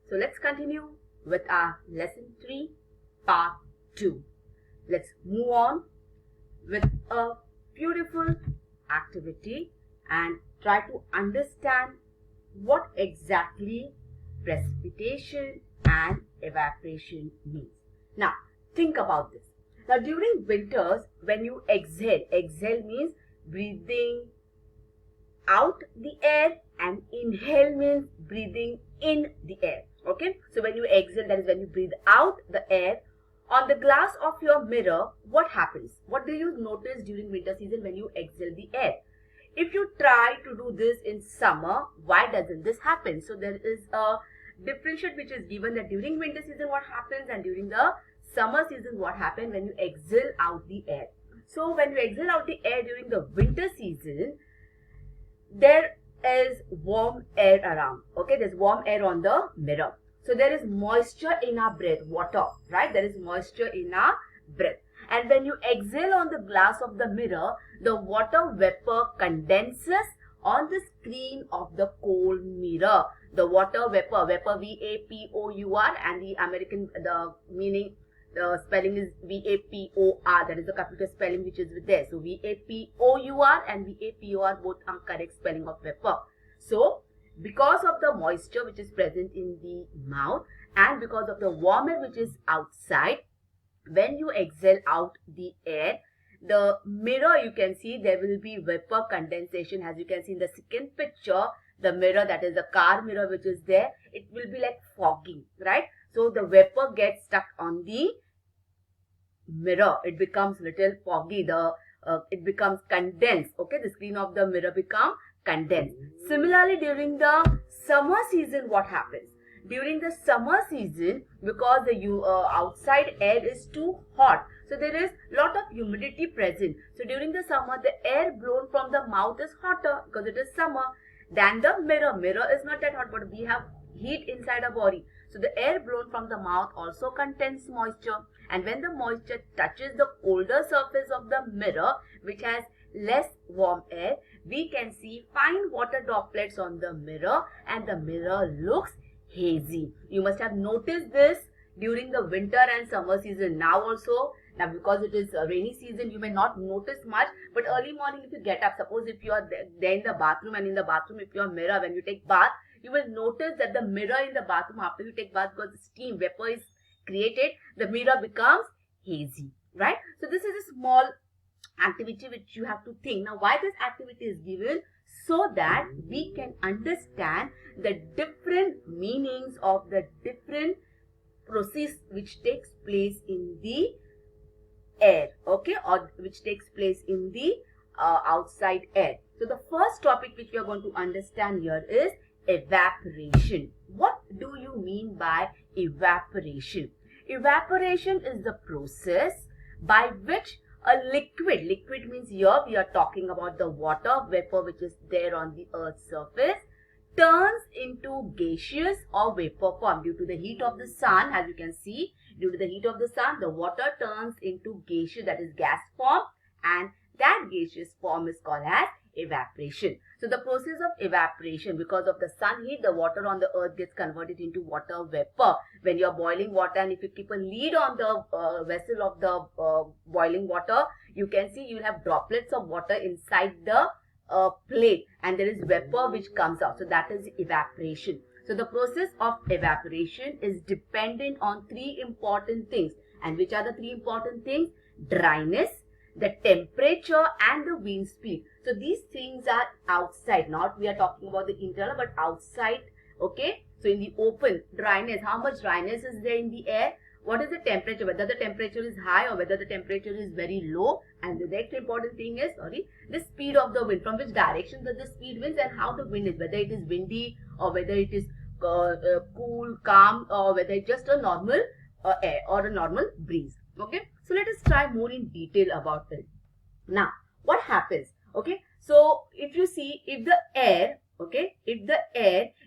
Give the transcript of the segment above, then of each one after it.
So let's continue with our lesson 3, part 2. Let's move on with a beautiful activity and try to understand what exactly precipitation and evaporation means. Now, think about this. Now, during winters, when you exhale means breathing out the air, and inhale means breathing in the air. Okay, so when you exhale, that is when you breathe out the air. On the glass of your mirror, what happens? What do you notice during winter season when you exhale the air? If you try to do this in summer, why doesn't this happen? So there is a differentiate which is given that during winter season what happens and during the summer season what happens when you exhale out the air. So when you exhale out the air during the winter season, there is warm air around. Okay, there's warm air on the mirror. So there is moisture in our breath, water, right? There is moisture in our breath. And when you exhale on the glass of the mirror, the water vapor condenses on the screen of the cold mirror. The water vapor, V-A-P-O-U-R, and the spelling is V-A-P-O-R. That is the capital spelling which is there. So V-A-P-O-U-R and V-A-P-O-R both are correct spelling of vapor. So because of the moisture which is present in the mouth and because of the warm air which is outside, when you exhale out the air, the mirror, you can see there will be vapor condensation. As you can see in the second picture, the mirror, that is the car mirror which is there, it will be like fogging, right? So the vapor gets stuck on the mirror. It becomes little foggy. It becomes condensed. Okay, the screen of the mirror becomes condensed. Similarly, during the summer season, what happens? During the summer season, because the outside air is too hot, so there is lot of humidity present. So during the summer, the air blown from the mouth is hotter because it is summer than the mirror. Mirror is not that hot, but we have heat inside our body. So the air blown from the mouth also contains moisture. And when the moisture touches the colder surface of the mirror, which has less warm air, we can see fine water droplets on the mirror and the mirror looks hazy. You must have noticed this during the winter and summer season. Now also, now because it is a rainy season, you may not notice much, but early morning if you get up, suppose if you are there in the bathroom, and in the bathroom if your mirror, when you take bath, you will notice that the mirror in the bathroom after you take bath, because the steam vapor is created, the mirror becomes hazy, right? So this is a small activity which you have to think. Now why this activity is given? So that we can understand the different meanings of the different process which takes place in the air, okay, or which takes place in the outside air. So the first topic which we are going to understand here is evaporation. What do you mean by evaporation? Evaporation is the process by which a liquid means here we are talking about the water vapor which is there on the earth's surface, turns into gaseous or vapor form due to the heat of the sun. As you can see, due to the heat of the sun, the water turns into gaseous, that is gas form, and that gaseous form is called as evaporation. So the process of evaporation, because of the sun heat, the water on the earth gets converted into water vapor. When you are boiling water, and if you keep a lid on the vessel of the boiling water, you can see you will have droplets of water inside the plate, and there is vapor which comes out. So that is evaporation. So the process of evaporation is dependent on three important things. And which are the three important things? Dryness, the temperature, and the wind speed. So these things are outside, not we are talking about the internal, but outside. Okay, so in the open, dryness, how much dryness is there in the air? What is the temperature, whether the temperature is high or whether the temperature is very low. And the next important thing is, the speed of the wind, from which direction does the speed winds and how the wind is, whether it is windy or whether it is cool, calm, or whether it's just a normal air or a normal breeze. Okay, so let us try more in detail about it. Now, what happens? Okay, so if you see, if the air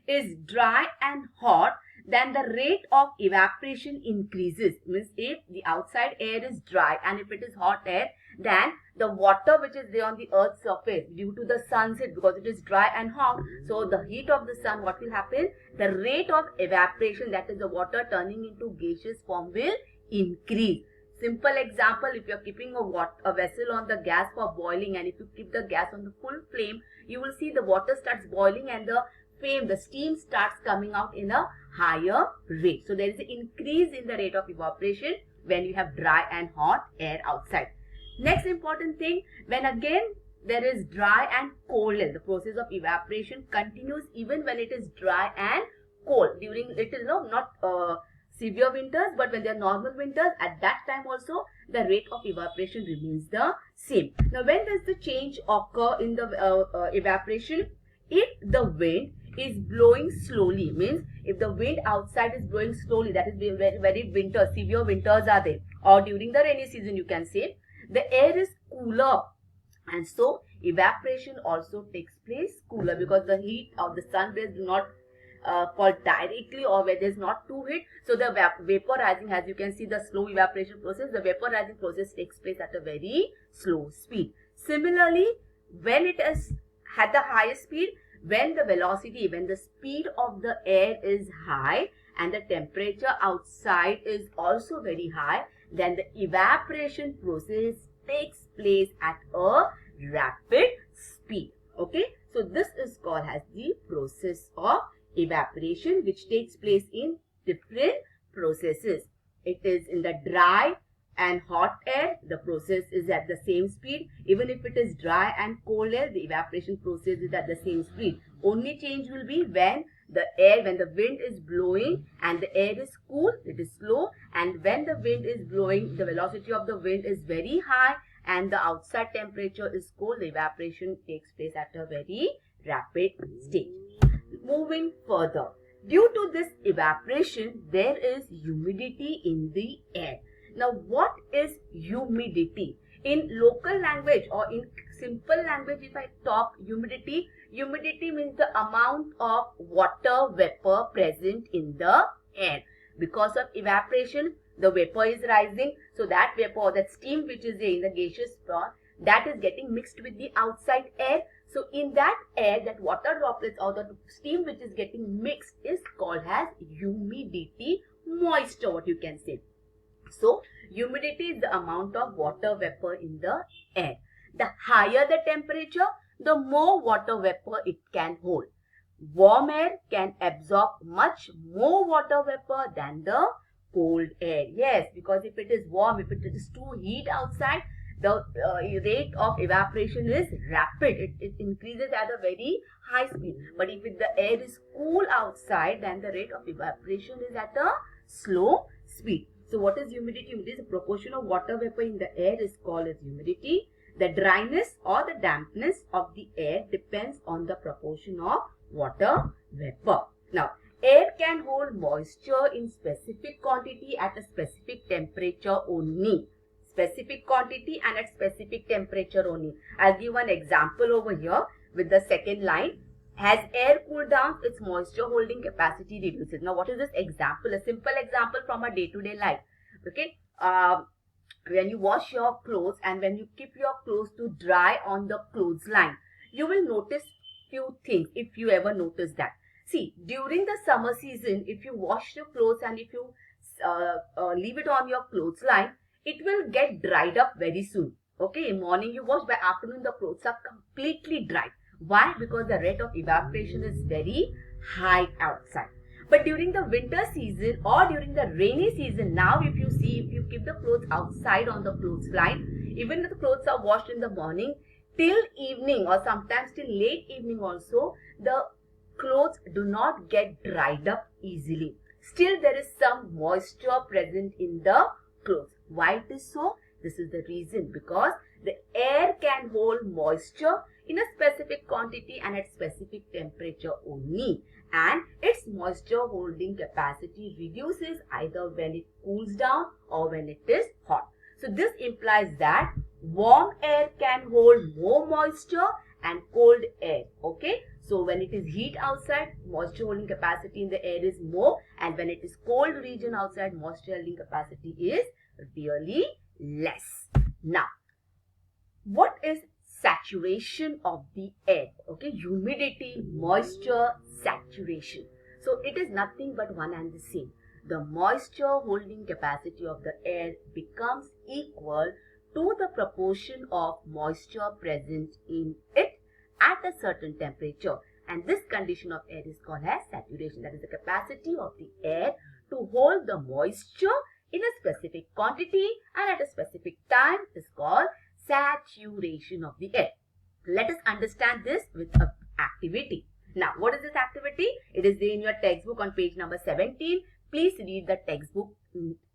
is dry and hot, then the rate of evaporation increases. Means if the outside air is dry and if it is hot air, Then the water which is there on the earth's surface, due to the sun's heat, because it is dry and hot, so the heat of the sun, what will happen? The rate of evaporation, that is the water turning into gaseous form, will increase. Simple example, if you are keeping a vessel on the gas for boiling, and if you keep the gas on the full flame, you will see the water starts boiling and the steam starts coming out in a higher rate. So there is an increase in the rate of evaporation when you have dry and hot air outside. Next important thing, when again there is dry and cold air, the process of evaporation continues even when it is dry and cold. During it is not severe winters, but when they are normal winters, at that time also the rate of evaporation remains the same. Now when does the change occur in the evaporation? If the wind is blowing slowly, means if the wind outside is blowing slowly, that is very winter, severe winters are there, or during the rainy season you can say, the air is cooler, and so evaporation also takes place cooler, because the heat of the sun rays do not fall directly, or where there is not too heat, so the vapor rising, as you can see the slow evaporation process, the vapor rising process takes place at a very slow speed. Similarly, when it is at the highest speed, when the velocity, when the speed of the air is high and the temperature outside is also very high, then the evaporation process takes place at a rapid speed. Okay, so this is called as the process of evaporation, which takes place in different processes. It is in the dry and hot air, the process is at the same speed. Even if it is dry and cold air, the evaporation process is at the same speed. Only change will be when the wind is blowing and the air is cool, it is slow, and when the wind is blowing, the velocity of the wind is very high and the outside temperature is cold, the evaporation takes place at a very rapid stage. Moving further, due to this evaporation, there is humidity in the air. Now, what is humidity? In local language or in simple language, if I talk humidity means the amount of water vapor present in the air. Because of evaporation, the vapor is rising. So that vapor, that steam which is there in the gaseous form, that is getting mixed with the outside air. So in that air, that water droplets or the steam which is getting mixed is called as humidity, moisture, what you can say. So humidity is the amount of water vapor in the air. The higher the temperature, the more water vapor it can hold. Warm air can absorb much more water vapor than the cold air. Yes, because if it is warm, if it is too heat outside, the rate of evaporation is rapid. It increases at a very high speed. But if the air is cool outside, then the rate of evaporation is at a slow speed. So what is humidity? Humidity is the proportion of water vapor in the air is called as humidity. The dryness or the dampness of the air depends on the proportion of water vapor. Now, air can hold moisture in specific quantity at a specific temperature only. Specific quantity and at specific temperature only. I'll give one example over here with the second line. As air cools down, its moisture holding capacity reduces. Now, what is this example? A simple example from a day-to-day life. Okay. When you wash your clothes and when you keep your clothes to dry on the clothesline, you will notice few things, if you ever notice that. See, during the summer season, if you wash your clothes and if you leave it on your clothesline, it will get dried up very soon. Okay, in morning you wash, by afternoon the clothes are completely dry. Why? Because the rate of evaporation is very high outside. But during the winter season or during the rainy season, now if you see, if you keep the clothes outside on the clothesline, even if the clothes are washed in the morning, till evening or sometimes till late evening also, the clothes do not get dried up easily. Still there is some moisture present in the clothes. Why it is so? This is the reason, because the air can hold moisture in a specific quantity and at specific temperature only, and its moisture holding capacity reduces either when it cools down or when it is hot. So this implies that warm air can hold more moisture and cold air. Okay, so when it is heat outside, moisture holding capacity in the air is more, and when it is cold region outside, moisture holding capacity is really less. Now, what is saturation of the air? Okay, humidity, moisture, saturation. So it is nothing but one and the same. The moisture holding capacity of the air becomes equal to the proportion of moisture present in it at a certain temperature, and this condition of air is called as saturation. That is the capacity of the air to hold the moisture in a specific quantity and at a specific time is called saturation of the air. Let us understand this with an activity. Now, what is this activity? It is there in your textbook on page number 17. Please read the textbook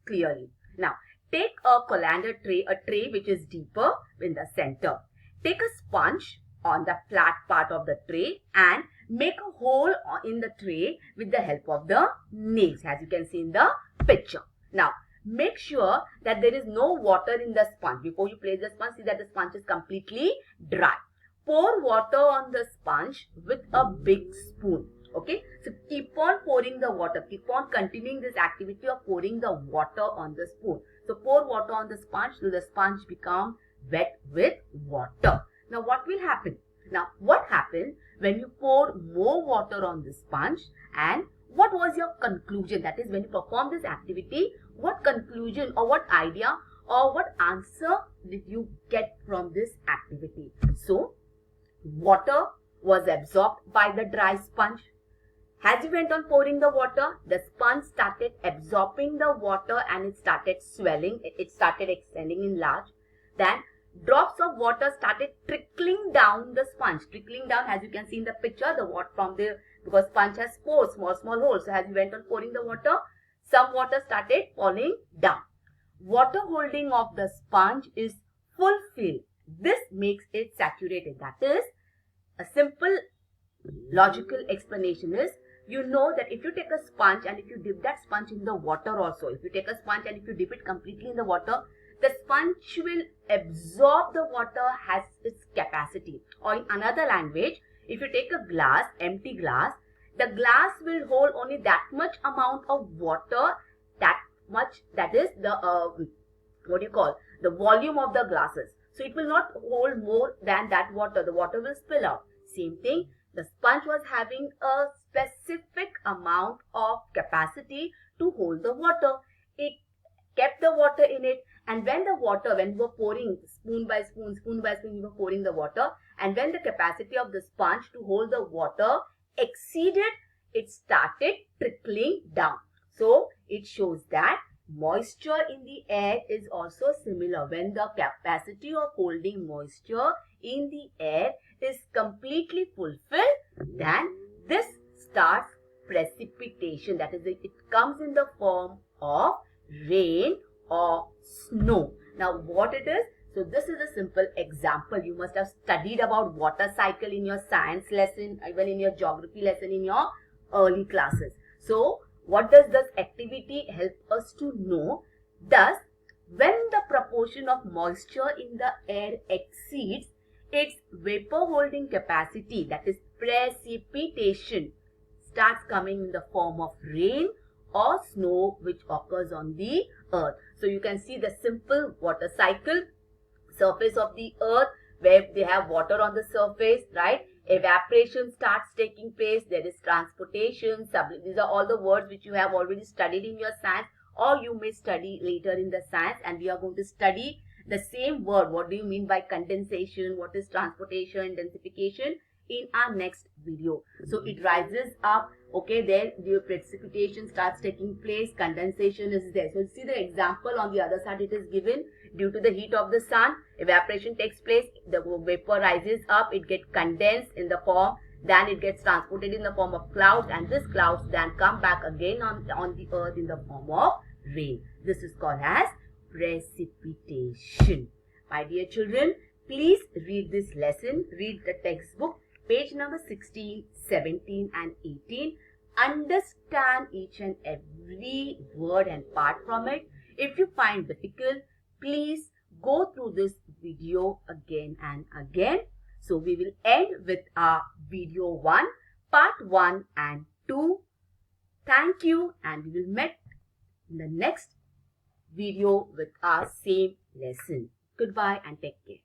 clearly. Now, take a colander tray, a tray which is deeper in the center. Take a sponge on the flat part of the tray and make a hole in the tray with the help of the nails, as you can see in the picture. Now, make sure that there is no water in the sponge. Before you place the sponge, see that the sponge is completely dry. Pour water on the sponge with a big spoon. Okay, so keep on pouring the water. Keep on continuing this activity of pouring the water on the spoon. So pour water on the sponge till the sponge become wet with water. Now what will happen? Now what happens when you pour more water on the sponge, and what was your conclusion? That is, when you perform this activity, what conclusion or what idea or what answer did you get from this activity? So water was absorbed by the dry sponge. As you went on pouring the water, the sponge started absorbing the water and it started swelling. It started extending in large. Then drops of water started trickling down the sponge. Trickling down, as you can see in the picture, the water from the, because sponge has pores, small holes. So as you went on pouring the water, some water started falling down. Water holding of the sponge is fulfilled. This makes it saturated. That is, a simple logical explanation is, you know that if you take a sponge and if you dip that sponge in the water also, if you take a sponge and if you dip it completely in the water, the sponge will absorb the water as its capacity. Or in another language, if you take a glass, empty glass, the glass will hold only that much amount of water, that is the, the volume of the glasses. So it will not hold more than that water. The water will spill out. Same thing, the sponge was having a specific amount of capacity to hold the water. It kept the water in it, and when you were pouring spoon by spoon, you were pouring the water, and when the capacity of the sponge to hold the water exceeded, it started trickling down. So it shows that moisture in the air is also similar. When the capacity of holding moisture in the air is completely fulfilled, then this starts precipitation. That is, it comes in the form of rain or snow. Now what it is? So this is a simple example. You must have studied about water cycle in your science lesson, even in your geography lesson in your early classes. So what does this activity help us to know? Thus, when the proportion of moisture in the air exceeds its vapor holding capacity, that is precipitation, starts coming in the form of rain or snow which occurs on the earth. So you can see the simple water cycle, surface of the earth where they have water on the surface, right? Evaporation starts taking place. There is transportation. These are all the words which you have already studied in your science, or you may study later in the science, and we are going to study the same word. What do you mean by condensation? What is transportation, densification in our next video. So it rises up, okay, then the precipitation starts taking place, condensation is there. So see the example on the other side, it is given due to the heat of the sun, evaporation takes place, the vapor rises up, it gets condensed in the form, then it gets transported in the form of clouds, and this clouds then come back again on the earth in the form of rain. This is called as precipitation. My dear children, please read this lesson, read the textbook, page number 16, 17 and 18. Understand each and every word and part from it. If you find difficult, please go through this video again and again. So we will end with our video 1, part 1 and 2. Thank you, and we will meet in the next video with our same lesson. Goodbye and take care.